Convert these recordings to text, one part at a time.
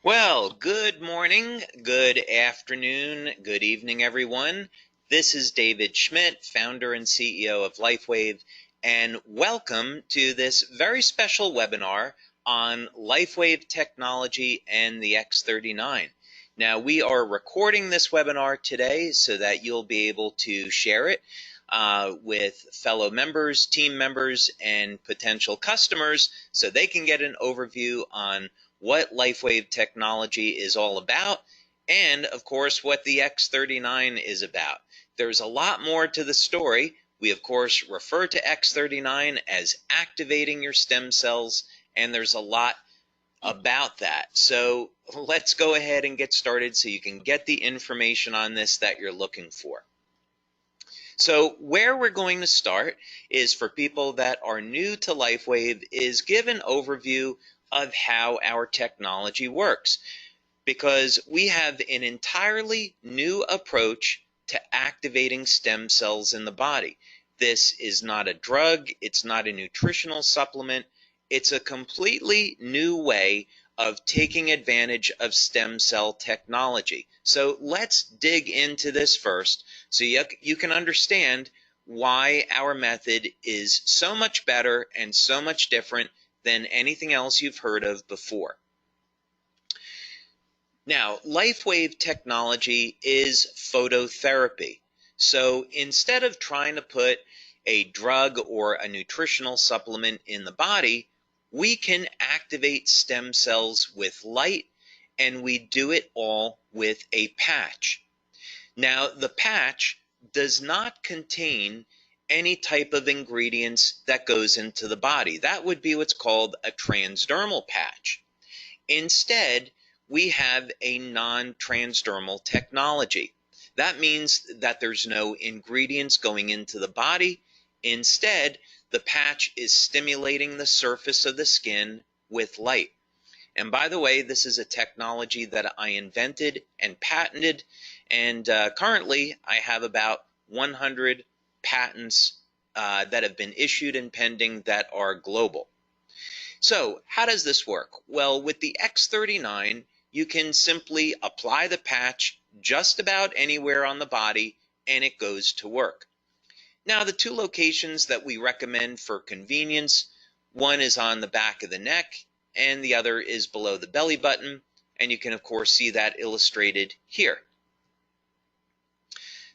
Well, good morning, good afternoon, good evening, everyone. This is David Schmidt, founder and CEO of LifeWave, and welcome to this very special webinar on LifeWave technology and the X39. Now, we are recording this webinar today so that you'll be able to share it with fellow members, team members, and potential customers so they can get an overview on what LifeWave technology is all about, and of course what the X39 is about. There's a lot more to the story. We of course refer to X39 as activating your stem cells, and there's a lot about that. So let's go ahead and get started so you can get the information on this that you're looking for. So where we're going to start is for people that are new to LifeWave is give an overview of how our technology works, because we have an entirely new approach to activating stem cells in the body. This is not a drug, it's not a nutritional supplement, it's a completely new way of taking advantage of stem cell technology. So let's dig into this first so you can understand why our method is so much better and so much different than anything else you've heard of before. Now, LifeWave technology is phototherapy. So instead of trying to put a drug or a nutritional supplement in the body, we can activate stem cells with light, and we do it all with a patch. Now, the patch does not contain any type of ingredients that goes into the body. That would be what's called a transdermal patch. Instead, we have a non-transdermal technology. That means that there's no ingredients going into the body. Instead, the patch is stimulating the surface of the skin with light. And by the way, this is a technology that I invented and patented, and currently I have about 100 patents that have been issued and pending that are global. So how does this work? Well, with the X39, you can simply apply the patch just about anywhere on the body and it goes to work. Now, the two locations that we recommend for convenience, one is on the back of the neck and the other is below the belly button, and you can of course see that illustrated here.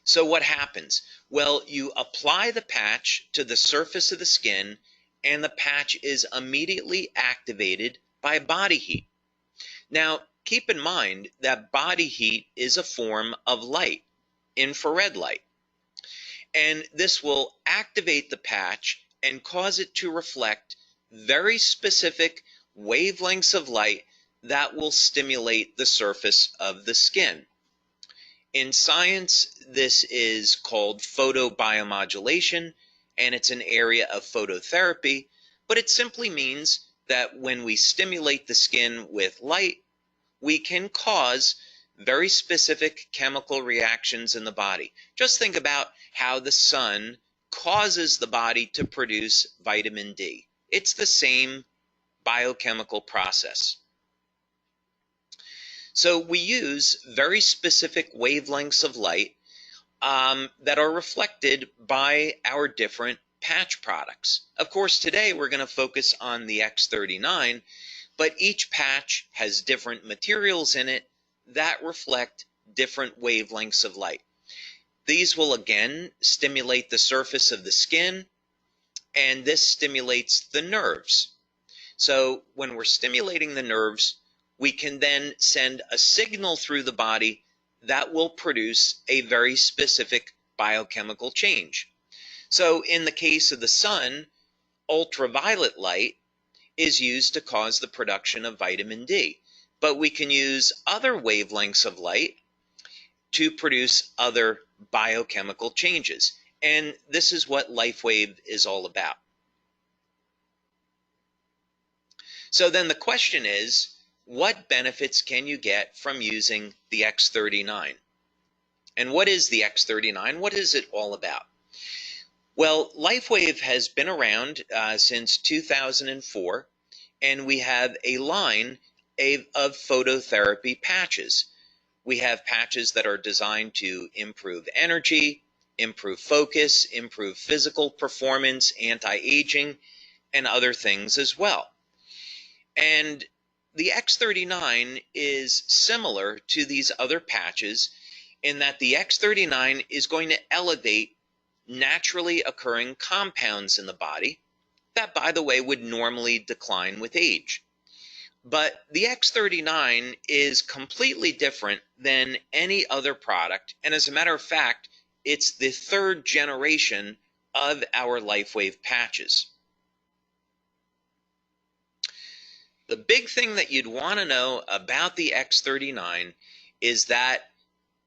So what happens? Well, you apply the patch to the surface of the skin and the patch is immediately activated by body heat. Now, keep in mind that body heat is a form of light, infrared light. And this will activate the patch and cause it to reflect very specific wavelengths of light that will stimulate the surface of the skin. In science, this is called photobiomodulation, and it's an area of phototherapy, but it simply means that when we stimulate the skin with light, we can cause very specific chemical reactions in the body. Just think about how the sun causes the body to produce vitamin D. It's the same biochemical process. So we use very specific wavelengths of light that are reflected by our different patch products. Of course, today we're going to focus on the X39, but each patch has different materials in it that reflect different wavelengths of light. These will again stimulate the surface of the skin, and this stimulates the nerves. So when we're stimulating the nerves, we can then send a signal through the body that will produce a very specific biochemical change. So in the case of the sun, ultraviolet light is used to cause the production of vitamin D. But we can use other wavelengths of light to produce other biochemical changes. And this is what LifeWave is all about. So then the question is, what benefits can you get from using the X39? And what is the X39? What is it all about? Well, LifeWave has been around since 2004, and we have a line of phototherapy patches. We have patches that are designed to improve energy, improve focus, improve physical performance, anti-aging, and other things as well. And the X39 is similar to these other patches in that the X39 is going to elevate naturally occurring compounds in the body that, by the way, would normally decline with age. But the X39 is completely different than any other product, and as a matter of fact, it's the third generation of our LifeWave patches. The big thing that you'd want to know about the X39 is that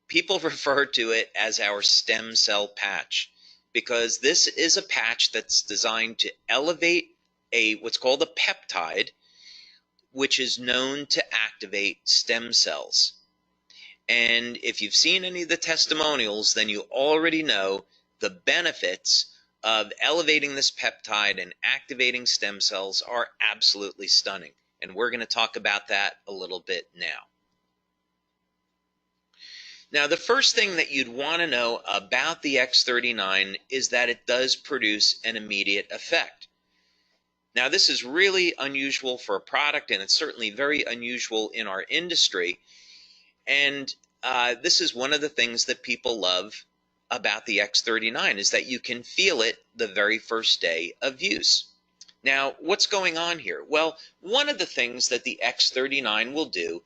people refer to it as our stem cell patch, because this is a patch that's designed to elevate what's called a peptide, which is known to activate stem cells. And if you've seen any of the testimonials, then you already know the benefits of elevating this peptide and activating stem cells are absolutely stunning. And we're going to talk about that a little bit now. Now, the first thing that you'd want to know about the X39 is that it does produce an immediate effect. Now, this is really unusual for a product, and it's certainly very unusual in our industry. And this is one of the things that people love about the X39 is that you can feel it the very first day of use. Now, what's going on here? Well, one of the things that the X39 will do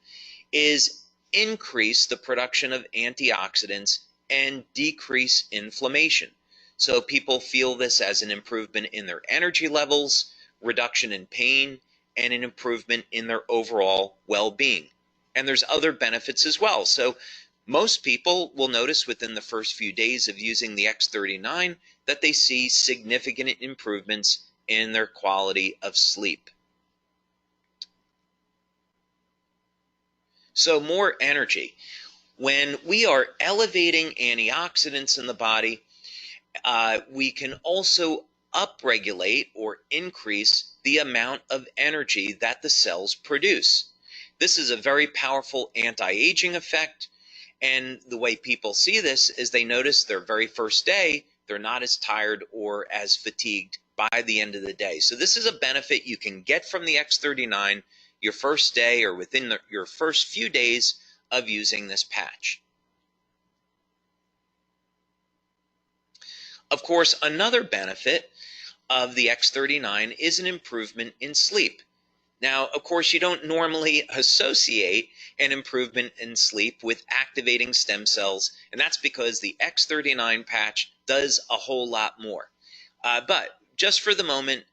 is increase the production of antioxidants and decrease inflammation. So people feel this as an improvement in their energy levels, reduction in pain, and an improvement in their overall well-being. And there's other benefits as well. So most people will notice within the first few days of using the X39 that they see significant improvements in their quality of sleep. So more energy. When we are elevating antioxidants in the body, we can also upregulate or increase the amount of energy that the cells produce. This is a very powerful anti-aging effect, and the way people see this is they notice their very first day, they're not as tired or as fatigued by the end of the day. So this is a benefit you can get from the X39 your first day or within your first few days of using this patch. Of course, another benefit of the X39 is an improvement in sleep. Now, of course, you don't normally associate an improvement in sleep with activating stem cells, and that's because the X39 patch does a whole lot more. But just for the moment,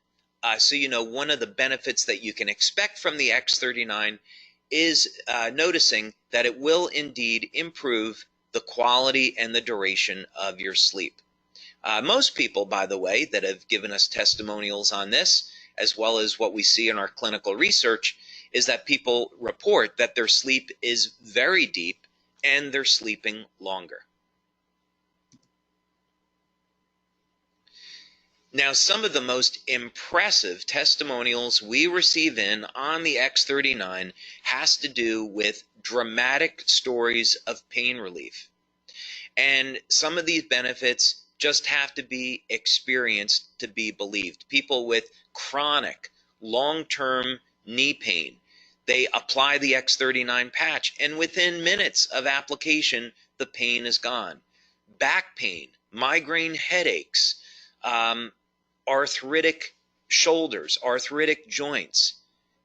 so you know, one of the benefits that you can expect from the X39 is noticing that it will indeed improve the quality and the duration of your sleep. Most people, by the way, that have given us testimonials on this, as well as what we see in our clinical research, is that people report that their sleep is very deep and they're sleeping longer. Now, some of the most impressive testimonials we receive in on the X39 has to do with dramatic stories of pain relief. And some of these benefits just have to be experienced to be believed. People with chronic, long-term knee pain, they apply the X39 patch, and within minutes of application, the pain is gone. Back pain, migraine headaches, arthritic shoulders, arthritic joints.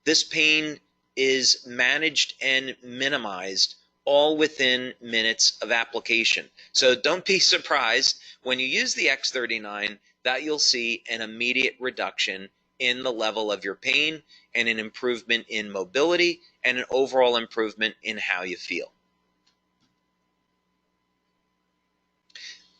This pain is managed and minimized all within minutes of application. So don't be surprised when you use the X39 that you'll see an immediate reduction in the level of your pain and an improvement in mobility and an overall improvement in how you feel.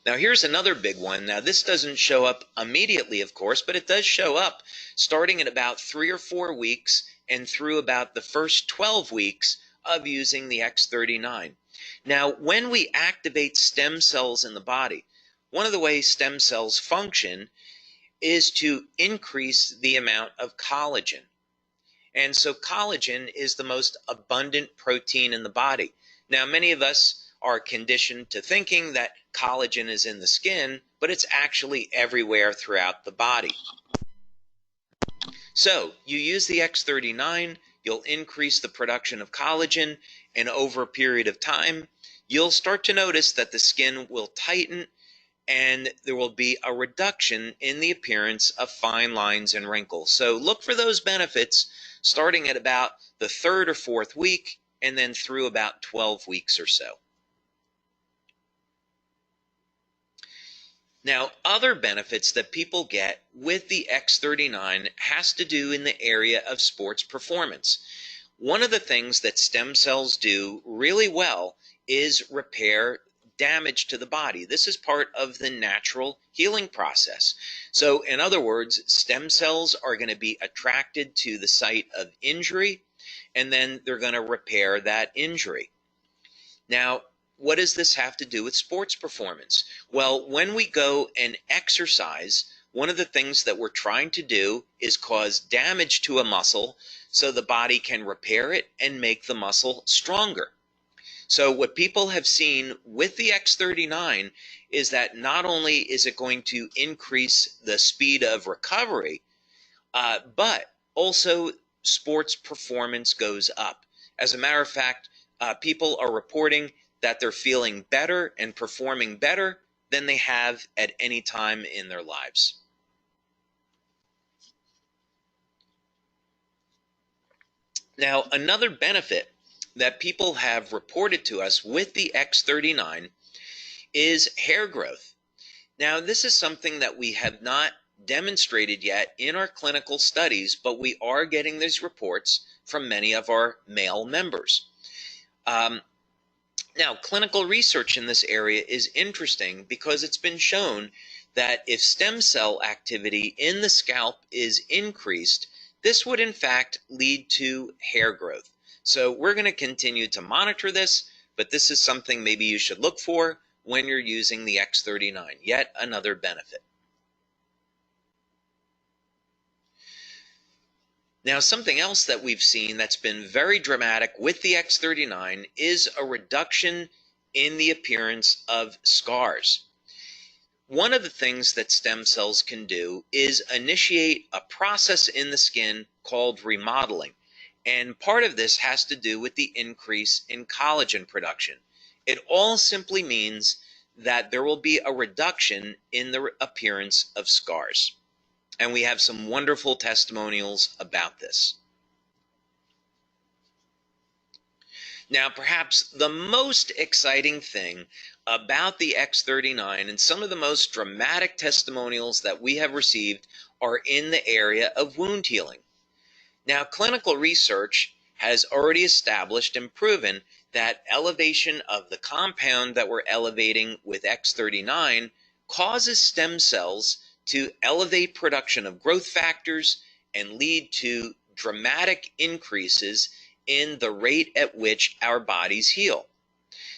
Now, here's another big one. Now, this doesn't show up immediately, of course, but it does show up starting at about 3 or 4 weeks and through about the first 12 weeks of using the X39. Now, when we activate stem cells in the body, one of the ways stem cells function is to increase the amount of collagen. And so collagen is the most abundant protein in the body. Now, many of us are conditioned to thinking that collagen is in the skin, but it's actually everywhere throughout the body. So you use the X39, you'll increase the production of collagen, and over a period of time, you'll start to notice that the skin will tighten and there will be a reduction in the appearance of fine lines and wrinkles. So look for those benefits starting at about the 3rd or 4th week and then through about 12 weeks or so. Now, other benefits that people get with the X39 has to do in the area of sports performance. One of the things that stem cells do really well is repair damage to the body. This is part of the natural healing process. So, in other words, stem cells are going to be attracted to the site of injury, and then they're going to repair that injury. Now, what does this have to do with sports performance? Well, when we go and exercise, one of the things that we're trying to do is cause damage to a muscle so the body can repair it and make the muscle stronger. So what people have seen with the X39 is that not only is it going to increase the speed of recovery, but also sports performance goes up. As a matter of fact, people are reporting that they're feeling better and performing better than they have at any time in their lives. Now, another benefit that people have reported to us with the X39 is hair growth. Now, this is something that we have not demonstrated yet in our clinical studies, but we are getting these reports from many of our male members. Now, clinical research in this area is interesting because it's been shown that if stem cell activity in the scalp is increased, this would in fact lead to hair growth. So we're going to continue to monitor this, but this is something maybe you should look for when you're using the X39, yet another benefit. Now, something else that we've seen that's been very dramatic with the X39 is a reduction in the appearance of scars. One of the things that stem cells can do is initiate a process in the skin called remodeling. And part of this has to do with the increase in collagen production. It all simply means that there will be a reduction in the appearance of scars. And we have some wonderful testimonials about this. Now, perhaps the most exciting thing about the X39 and some of the most dramatic testimonials that we have received are in the area of wound healing. Now, clinical research has already established and proven that elevation of the compound that we're elevating with X39 causes stem cells to elevate production of growth factors and lead to dramatic increases in the rate at which our bodies heal.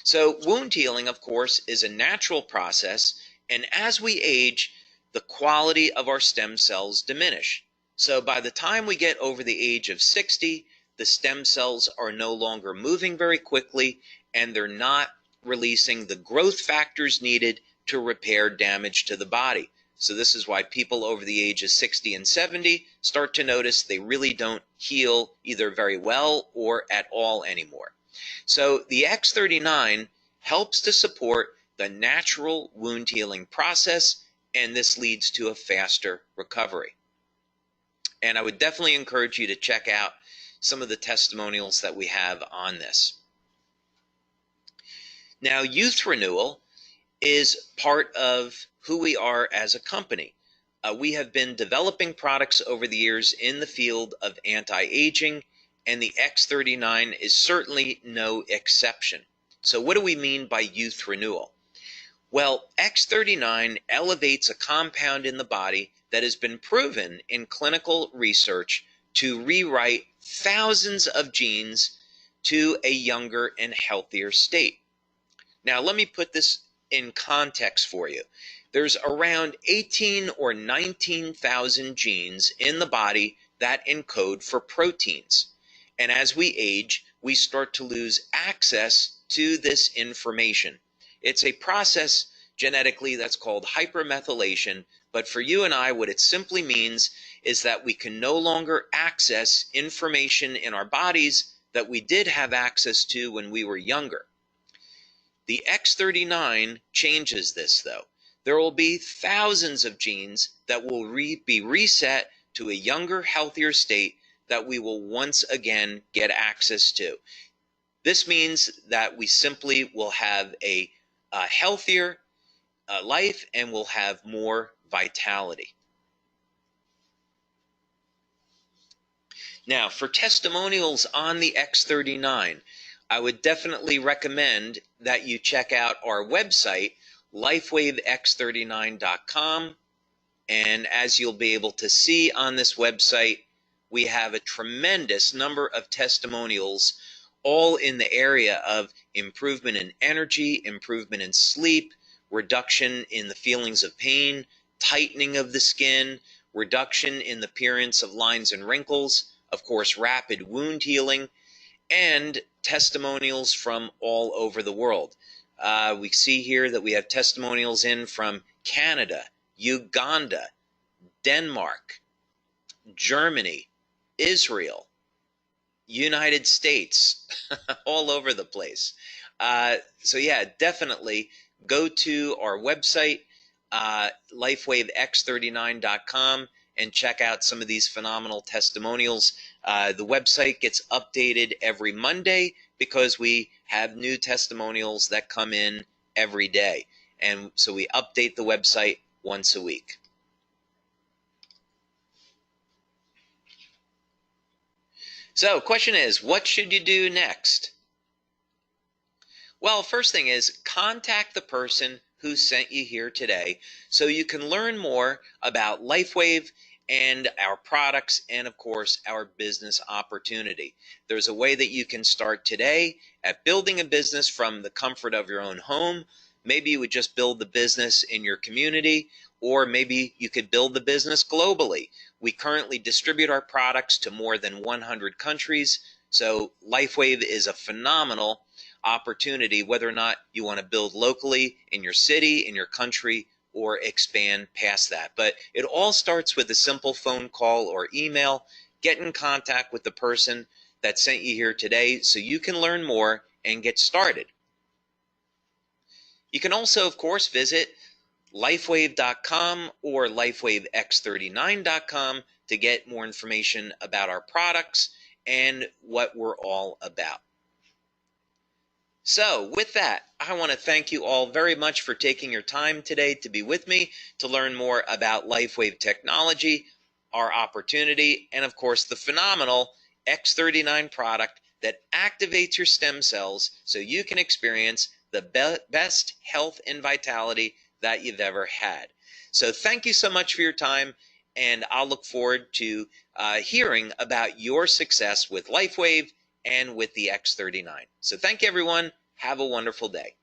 So wound healing, of course, is a natural process, and as we age, the quality of our stem cells diminish. So by the time we get over the age of 60, the stem cells are no longer moving very quickly, and they're not releasing the growth factors needed to repair damage to the body. So this is why people over the age of 60 and 70 start to notice they really don't heal either very well or at all anymore. So the X39 helps to support the natural wound healing process, and this leads to a faster recovery. And I would definitely encourage you to check out some of the testimonials that we have on this. Now, youth renewal is part of who we are as a company. We have been developing products over the years in the field of anti-aging, and the X39 is certainly no exception. So what do we mean by youth renewal? Well, X39 elevates a compound in the body that has been proven in clinical research to rewrite thousands of genes to a younger and healthier state. Now, let me put this in context for you. There's around 18 or 19,000 genes in the body that encode for proteins. And as we age, we start to lose access to this information. It's a process genetically that's called hypermethylation, but for you and I, what it simply means is that we can no longer access information in our bodies that we did have access to when we were younger. The X39 changes this, though. There will be thousands of genes that will be reset to a younger, healthier state that we will once again get access to. This means that we simply will have a healthier life and will have more vitality. Now, for testimonials on the X39, I would definitely recommend that you check out our website, LifeWaveX39.com. And as you'll be able to see on this website, we have a tremendous number of testimonials, all in the area of improvement in energy, improvement in sleep, reduction in the feelings of pain, tightening of the skin, reduction in the appearance of lines and wrinkles, of course, rapid wound healing, and testimonials from all over the world. We see here that we have testimonials in from Canada, Uganda, Denmark, Germany, Israel, United States, all over the place. So yeah, definitely go to our website, LifeWaveX39.com, and check out some of these phenomenal testimonials. The website gets updated every Monday because we have new testimonials that come in every day. And so we update the website once a week. So, question is, what should you do next? Well, first thing is, contact the person who sent you here today so you can learn more about LifeWave and our products and, of course, our business opportunity. There's a way that you can start today at building a business from the comfort of your own home. Maybe you would just build the business in your community, or maybe you could build the business globally. We currently distribute our products to more than 100 countries, so LifeWave is a phenomenal opportunity, whether or not you want to build locally in your city, in your country, or expand past that. But it all starts with a simple phone call or email. Get in contact with the person that sent you here today so you can learn more and get started. You can also, of course, visit LifeWave.com or LifeWaveX39.com to get more information about our products and what we're all about. So with that, I want to thank you all very much for taking your time today to be with me to learn more about LifeWave technology, our opportunity, and of course the phenomenal X39 product that activates your stem cells so you can experience the best health and vitality that you've ever had. So thank you so much for your time, and I'll look forward to hearing about your success with LifeWave and with the X39. So thank you, everyone. Have a wonderful day.